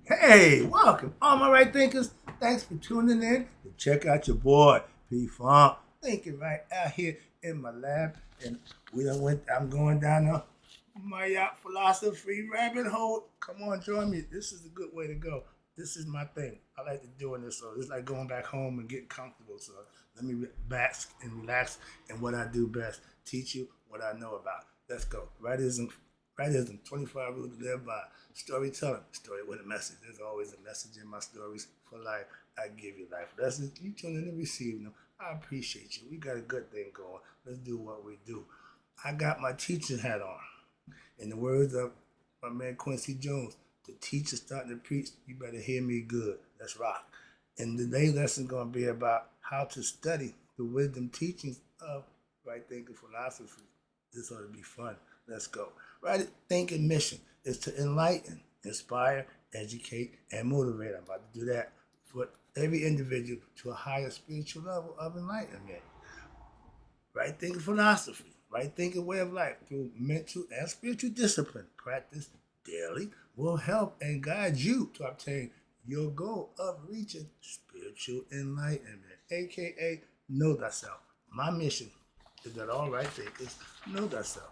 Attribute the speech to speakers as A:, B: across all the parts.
A: Hey, welcome, all my right thinkers. Thanks for tuning in to check out your boy P Funk. Thinking right out here in my lab, and I'm going down my yacht philosophy rabbit hole. Come on, join me. This is a good way to go. This is my thing. I like to doing this, so it's like going back home and getting comfortable. So let me bask and relax in what I do best. Teach you what I know about. Let's go. Rightism, 25 rules to live by. Storytelling, story with a message. There's always a message in my stories for life. I give you life lessons. You tune in and receive them. I appreciate you. We got a good thing going. Let's do what we do. I got my teacher hat on. In the words of my man Quincy Jones, the teacher starting to preach, you better hear me good. Let's rock. And today's lesson is going to be about how to study the wisdom teachings of right thinking philosophy. This ought to be fun. Let's go. Right thinking mission is to enlighten, inspire, educate, and motivate. I'm about to do that for every individual to a higher spiritual level of enlightenment. Right thinking philosophy, right thinking way of life through mental and spiritual discipline, practice daily will help and guide you to obtain your goal of reaching spiritual enlightenment, aka know thyself. My mission is that all right thinkers know thyself.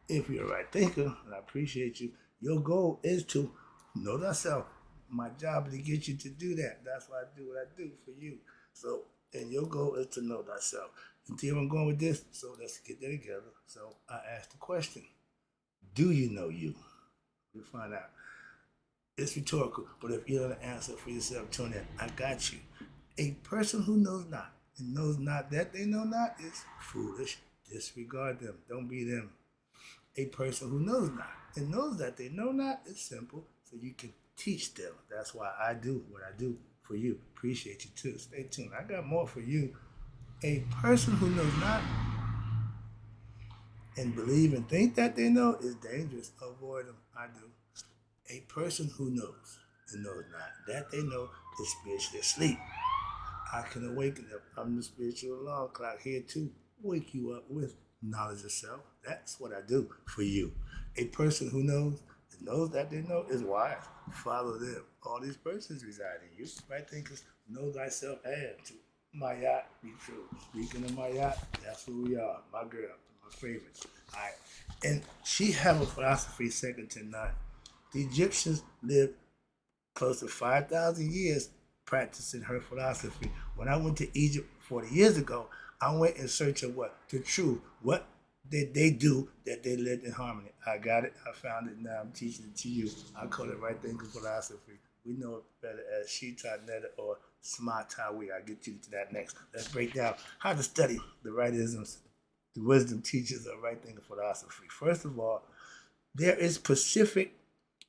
A: If you're a right thinker, and I appreciate you, your goal is to know thyself. My job is to get you to do that. That's why I do what I do for you. So, and your goal is to know thyself. You see where I'm going with this? So let's get that together. So I asked the question, do you know you? We'll find out. It's rhetorical, but if you don't answer for yourself, tune in. I got you. A person who knows not and knows not that they know not is foolish. Disregard them. Don't be them. A person who knows not and knows that they know not is simple, so you can teach them. That's why I do what I do for you. Appreciate you too. Stay tuned. I got more for you. A person who knows not and believe and think that they know is dangerous. Avoid them. I do. A person who knows and knows not that they know is spiritually asleep. I can awaken them. I'm the spiritual alarm clock here to wake you up with knowledge of self. That's what I do for you. A person who knows and knows that they know is wise. Follow them. All these persons reside in you. Right thinkers know thyself and to my yacht be true. Speaking of my yacht, that's who we are. My girl, my favorites. All right. And she have a philosophy second to none. The Egyptians lived close to 5,000 years practicing her philosophy. When I went to Egypt 40 years ago, I went in search of what? The truth. What did they do that they lived in harmony? I got it. I found it. Now I'm teaching it to you. I call it right thinking philosophy. We know it better as Shita Netta or Smart Tawi. I'll get you to that next. Let's break down how to study the rightisms, the wisdom teachers of right thinking philosophy. First of all, there is specific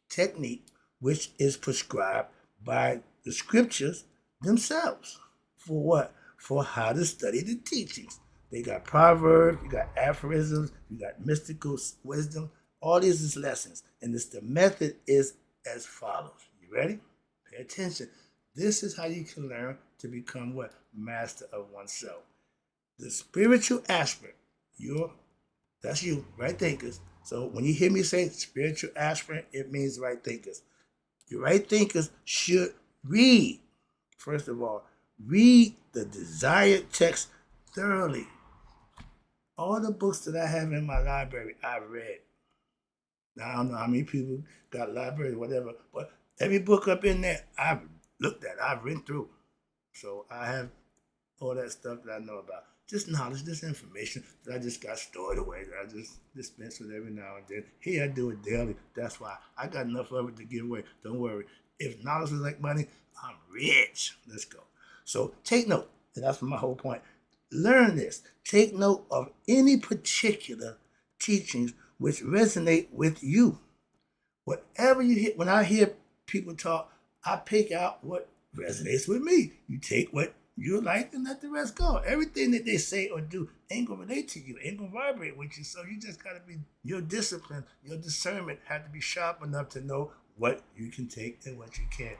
A: technique which is prescribed by the scriptures themselves. For what? For how to study the teachings. They got proverbs, you got aphorisms, you got mystical wisdom. All these is lessons. And the method is as follows. You ready? Pay attention. This is how you can learn to become what? Master of oneself. The spiritual aspect, that's you, right thinkers. So when you hear me say spiritual aspirant, it means right thinkers. Your right thinkers should read. First of all, read the desired text thoroughly. All the books that I have in my library, I've read. Now, I don't know how many people got libraries, whatever, but every book up in there, I've looked at, I've read through. So I have all that stuff that I know about. Just knowledge, just information that I just got stored away, that I just dispense with every now and then. Here I do it daily. That's why I got enough of it to give away. Don't worry. If knowledge is like money, I'm rich. Let's go. So take note. And that's my whole point. Learn this. Take note of any particular teachings which resonate with you. Whatever you hear, when I hear people talk, I pick out what resonates with me. You take what you like and let the rest go. Everything that they say or do ain't gonna relate to you, ain't gonna vibrate with you. So you just gotta be, your discipline, your discernment have to be sharp enough to know what you can take and what you can't.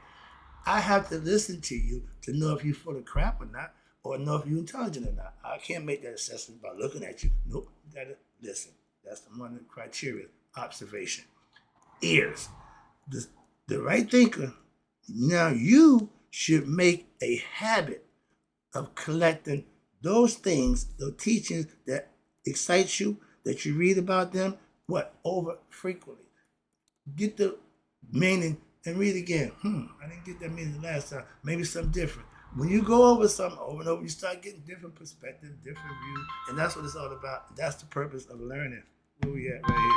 A: I have to listen to you to know if you're full of crap or not, or know if you're intelligent or not. I can't make that assessment by looking at you. Nope, you gotta listen. That's one of the criteria. Observation. Ears. The right thinker Now you should make a habit of collecting those things, the teachings that excite you, that you read about them, over frequently. Get the meaning and read again. I didn't get that meaning the last time. Maybe something different. When you go over something over and over, you start getting different perspectives, different views, and that's what it's all about. That's the purpose of learning. Where we at right here?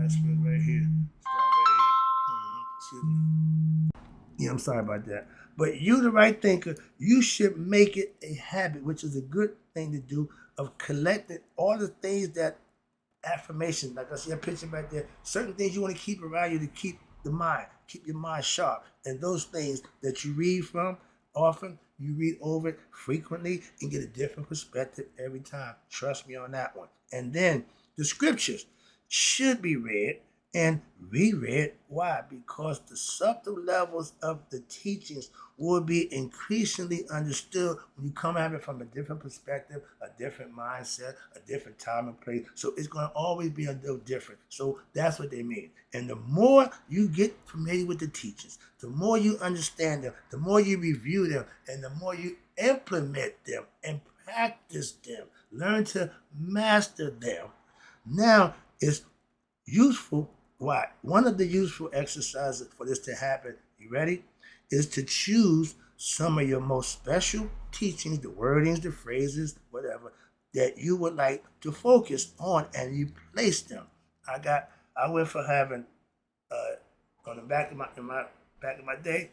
A: Aspirin right here. Start right here. Excuse me. Yeah, I'm sorry about that. But you, the right thinker, you should make it a habit, which is a good thing to do, of collecting all the things that affirmation, like I see a picture right there, certain things you want to keep around you to keep keep your mind sharp. And those things that you read from often, you read over it frequently and get a different perspective every time. Trust me on that one. And then the scriptures should be read and reread. Why? Because the subtle levels of the teachings will be increasingly understood when you come at it from a different perspective, a different mindset, a different time and place. So it's going to always be a little different. So that's what they mean. And the more you get familiar with the teachings, the more you understand them, the more you review them, and the more you implement them and practice them, learn to master them. Now it's useful. Why? One of the useful exercises for this to happen, you ready, is to choose some of your most special teachings, the wordings, the phrases, whatever, that you would like to focus on, and you place them. I went for having on the back of my day,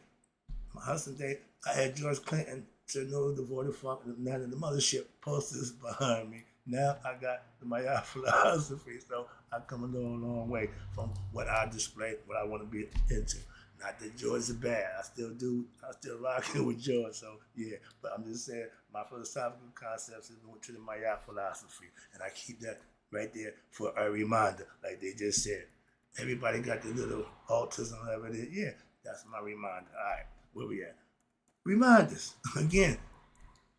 A: my husband's day, I had George Clinton to know the voter funk and the man of the mothership posters behind me. Now I got the Maat philosophy, so I come a long way from what I display, what I want to be into. Not that George is bad. I still rocking with George, so yeah. But I'm just saying my philosophical concepts is to the Maat philosophy, and I keep that right there for a reminder, like they just said. Everybody got the little autism, whatever it is. Yeah, that's my reminder. All right, where we at? Reminders. Again,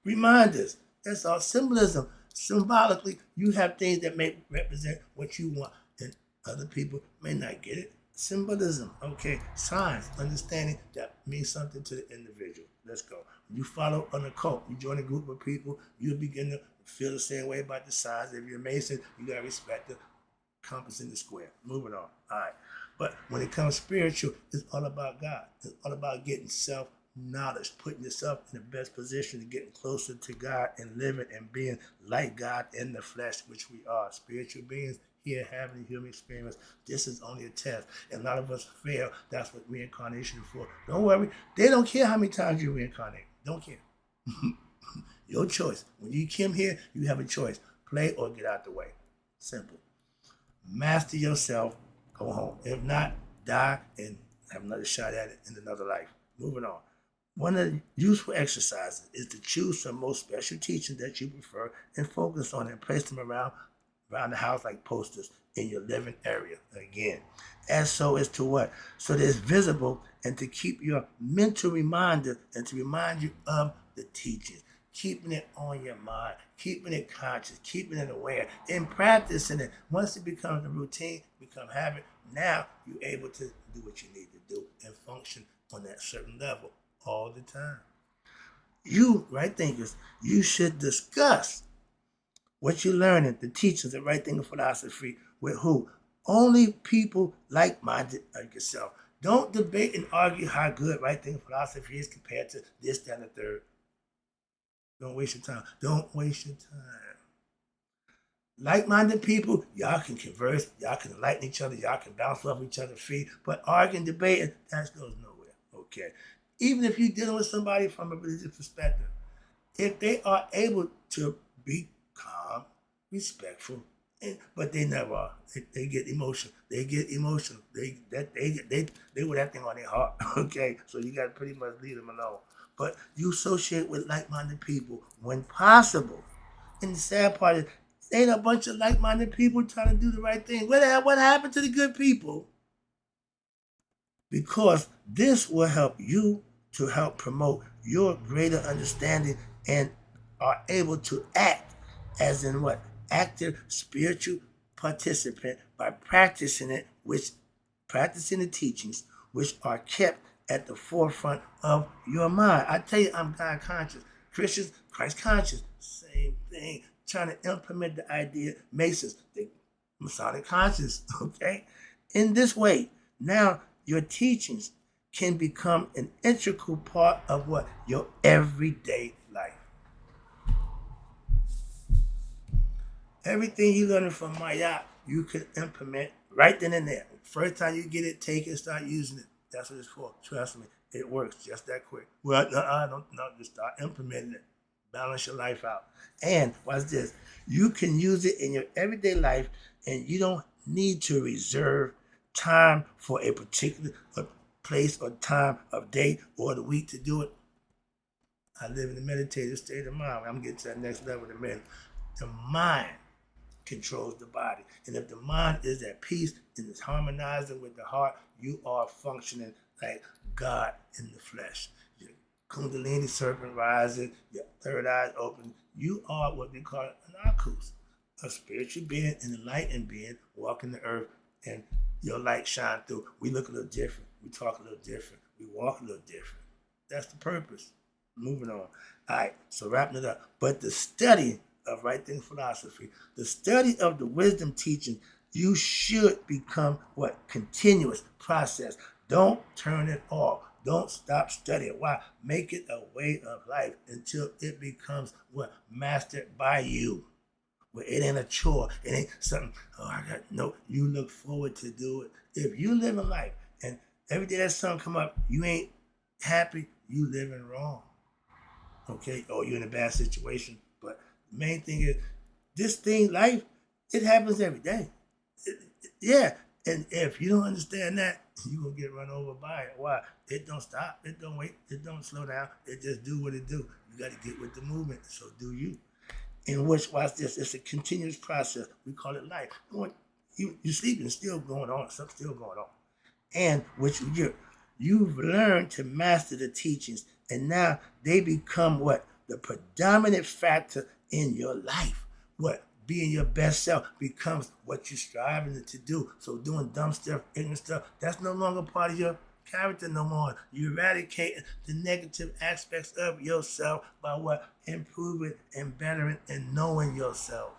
A: reminders. That's all symbolism. Symbolically, you have things that may represent what you want, and other people may not get it. Symbolism, okay. Signs, understanding that means something to the individual. Let's go. You follow an occult, you join a group of people, you begin to feel the same way about the signs. If you're a Mason, you gotta respect the compass in the square. Moving on. All right. But when it comes spiritual, it's all about God. It's all about getting self-knowledge, putting yourself in the best position to getting closer to God and living and being like God in the flesh, which we are. Spiritual beings here having a human experience. This is only a test. And a lot of us fail. That's what reincarnation is for. Don't worry. They don't care how many times you reincarnate. Don't care. Your choice. When you come here, you have a choice. Play or get out the way. Simple. Master yourself, go home. If not, die and have another shot at it in another life. Moving on. One of the useful exercises is to choose some most special teachings that you prefer and focus on and place them around the house like posters in your living area. Again, as so as to what? So that it's visible and to keep your mental reminder and to remind you of the teachings. Keeping it on your mind, keeping it conscious, keeping it aware, and practicing it. Once it becomes a routine, become habit, now you're able to do what you need to do and function on that certain level all the time. You, right thinkers, you should discuss what you're learning, the teachers of right thinking philosophy, with who? Only people like-minded like yourself. Don't debate and argue how good right thinking philosophy is compared to this, that, and the third. Don't waste your time. Don't waste your time. Like-minded people, y'all can converse, y'all can enlighten each other, y'all can bounce off each other's feet, but arguing, debating, that goes nowhere. Okay. Even if you're dealing with somebody from a religious perspective, if they are able to be calm, respectful, but they never are. They get emotional. They get emotional. They wear that thing on their heart. Okay, so you got to pretty much leave them alone. But you associate with like-minded people when possible. And the sad part is, there ain't a bunch of like-minded people trying to do the right thing. What happened to the good people? Because this will help you to help promote your greater understanding and are able to act as in what? Active spiritual participant by practicing it, which practicing the teachings, which are kept at the forefront of your mind. I tell you, I'm God conscious. Christians, Christ conscious. Same thing. Trying to implement the idea. Masons, they Masonic conscious. Okay? In this way, now your teachings can become an integral part of what? Your everyday life. Everything you learn from Maat, you can implement right then and there. First time you get it, take it, start using it. That's what it's for. Trust me, it works just that quick. Well, no, I don't. No, just start implementing it. Balance your life out. And watch this. You can use it in your everyday life, and you don't need to reserve time for a particular place or time of day or the week to do it. I live in a meditative state of mind. I'm getting to that next level in a minute. The mind controls the body. And if the mind is at peace and is harmonizing with the heart, you are functioning like God in the flesh. Your Kundalini serpent rising, your third eye open. You are what we call an arcus, a spiritual being, an enlightened being, walking the earth, and your light shine through. We look a little different. We talk a little different. We walk a little different. That's the purpose. Moving on. All right, so wrapping it up. But the study of right thinking philosophy, the study of the wisdom teaching, you should become what? Continuous process. Don't turn it off. Don't stop studying. Why? Make it a way of life until it becomes what? Mastered by you. Where it ain't a chore. It ain't something, I got no, you look forward to do it. If you live a life and every day that sun come up, you ain't happy, you living wrong. Okay? Or you're in a bad situation. But the main thing is, this thing, life, it happens every day. Yeah. And if you don't understand that, you're going to get run over by it. Why? It don't stop. It don't wait. It don't slow down. It just do what it do. You got to get with the movement. So do you. In which, watch this, it's a continuous process. We call it life. You sleeping, still going on. Something's still going on. And which you've learned to master the teachings. And now they become what? The predominant factor in your life. What? Being your best self becomes what you're striving to do. So doing dumb stuff, ignorant stuff, that's no longer part of your character no more. You eradicate the negative aspects of yourself by what? Improving and bettering and knowing yourself.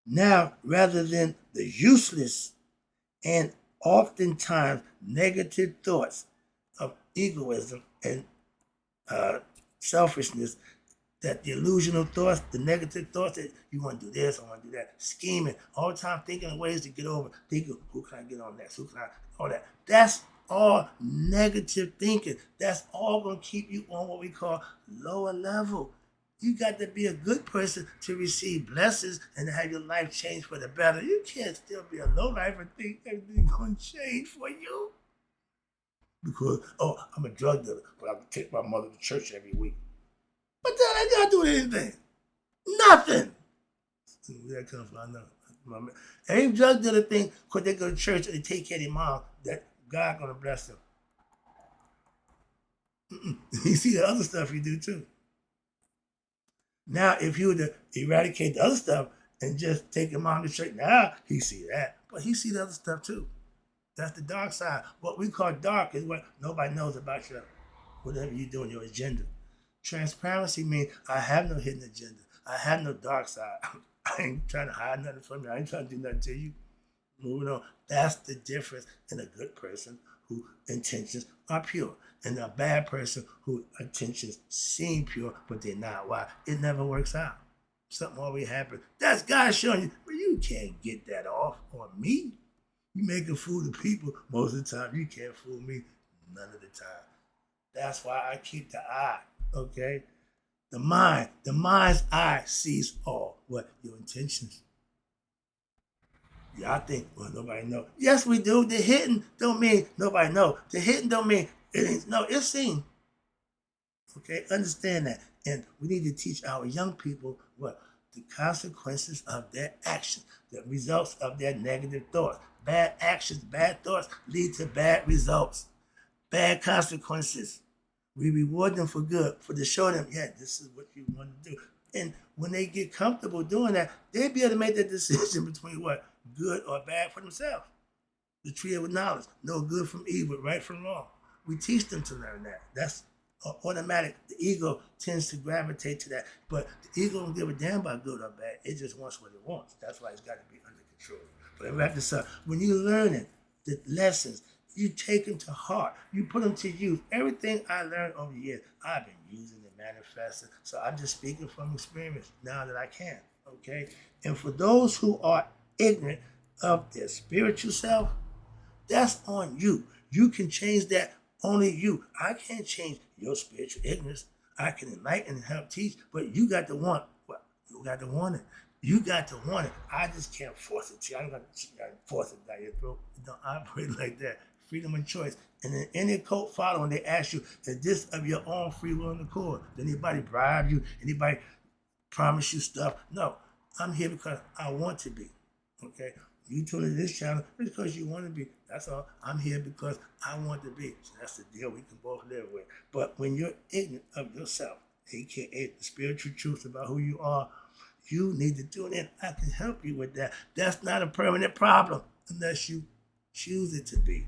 A: Now, rather than the useless and oftentimes negative thoughts of egoism and selfishness, that the illusional thoughts, the negative thoughts that you want to do this, I want to do that, scheming, all the time thinking of ways to get over, thinking, who can I get on next, who can I, all that. That's all negative thinking. That's all going to keep you on what we call lower level. You got to be a good person to receive blessings and to have your life change for the better. You can't still be a low life and think everything's going to change for you. Because, I'm a drug dealer, but I take my mother to church every week. What the hell I got to do with anything? Nothing. Where that comes from, I know. Every drug dealer think because they go to church and they take care of their mom, that God going to bless them. You see the other stuff you do too. Now, if you were to eradicate the other stuff and just take your mom to church, now he see that. But he see the other stuff too. That's the dark side. What we call dark is what nobody knows about your, whatever you're doing, your agenda. Transparency means I have no hidden agenda. I have no dark side. I ain't trying to hide nothing from you. I ain't trying to do nothing to you. Moving on. That's the difference in a good person whose intentions are pure and a bad person whose intentions seem pure, but they're not. Why? It never works out. Something always happens. That's God showing you, but you can't get that off on me. You make a fool of people most of the time. You can't fool me none of the time. That's why I keep the eye. Okay? The mind's eye sees all. What? Your intentions. Y'all think, well, nobody know. Yes, we do. The hidden don't mean nobody know. The hidden don't mean it ain't, no, it's seen. Okay? Understand that. And we need to teach our young people what? The consequences of their actions, the results of their negative thoughts. Bad actions, bad thoughts lead to bad results, bad consequences. We reward them for good, for to show them, yeah, this is what you want to do. And when they get comfortable doing that, they'll be able to make that decision between what? Good or bad for themselves. The tree of knowledge, know good from evil, right from wrong. We teach them to learn that. That's automatic. The ego tends to gravitate to that, but the ego don't give a damn about good or bad. It just wants what it wants. That's why it's got to be under control. But I wrap this up. When you learning the lessons, you take them to heart. You put them to use. Everything I learned over the years, I've been using and manifesting. So I'm just speaking from experience now that I can. Okay? And for those who are ignorant of their spiritual self, that's on you. You can change that, only you. I can't change your spiritual ignorance. I can enlighten and help teach, but you got to want. Well, you got to want it. You got to want it. I just can't force it to you. I don't got to force it down your throat. It don't operate like that. Freedom of choice. And in any cult following, they ask you, is this of your own free will and accord? Did anybody bribe you? Anybody promise you stuff? No. I'm here because I want to be. Okay? You tune into this channel because you want to be. That's all. I'm here because I want to be. So that's the deal we can both live with. But when you're ignorant of yourself, aka the spiritual truth about who you are, you need to tune in. I can help you with that. That's not a permanent problem unless you choose it to be.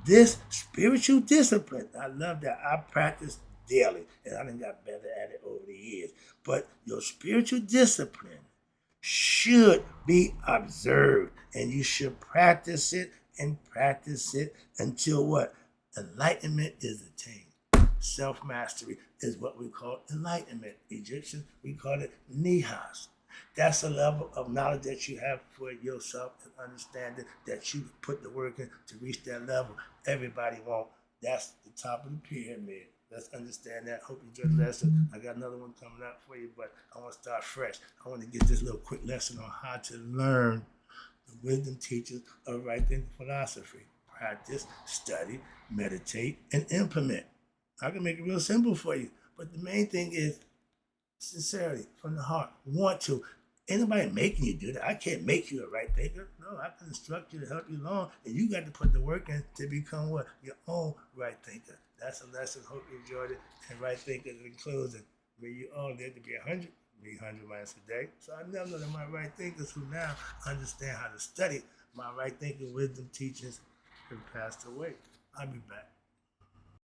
A: This spiritual discipline, I love that. I practice daily, and I done got better at it over the years. But your spiritual discipline should be observed, and you should practice it until what? Enlightenment is attained. Self-mastery is what we call enlightenment. Egyptians, we call it nihas. That's a level of knowledge that you have for yourself and understanding that you put the work in to reach that level. Everybody won't. That's the top of the pyramid. Let's understand that. Hope you enjoyed the lesson. I got another one coming up for you, but I want to start fresh. I want to get this little quick lesson on how to learn the wisdom teachers of right thinking philosophy. Practice, study, meditate, and implement. I can make it real simple for you, but the main thing is sincerity from the heart. Want to. Ain't nobody making you do that. I can't make you a right thinker. No, I can instruct you to help you along, and you got to put the work in to become what? Your own right thinker. That's a lesson. Hope you enjoyed it. And right thinkers in closing. Where you all live to be 100, 300 miles a day. So I never know that my right thinkers who now understand how to study my right thinking wisdom teachings have passed away. I'll be back.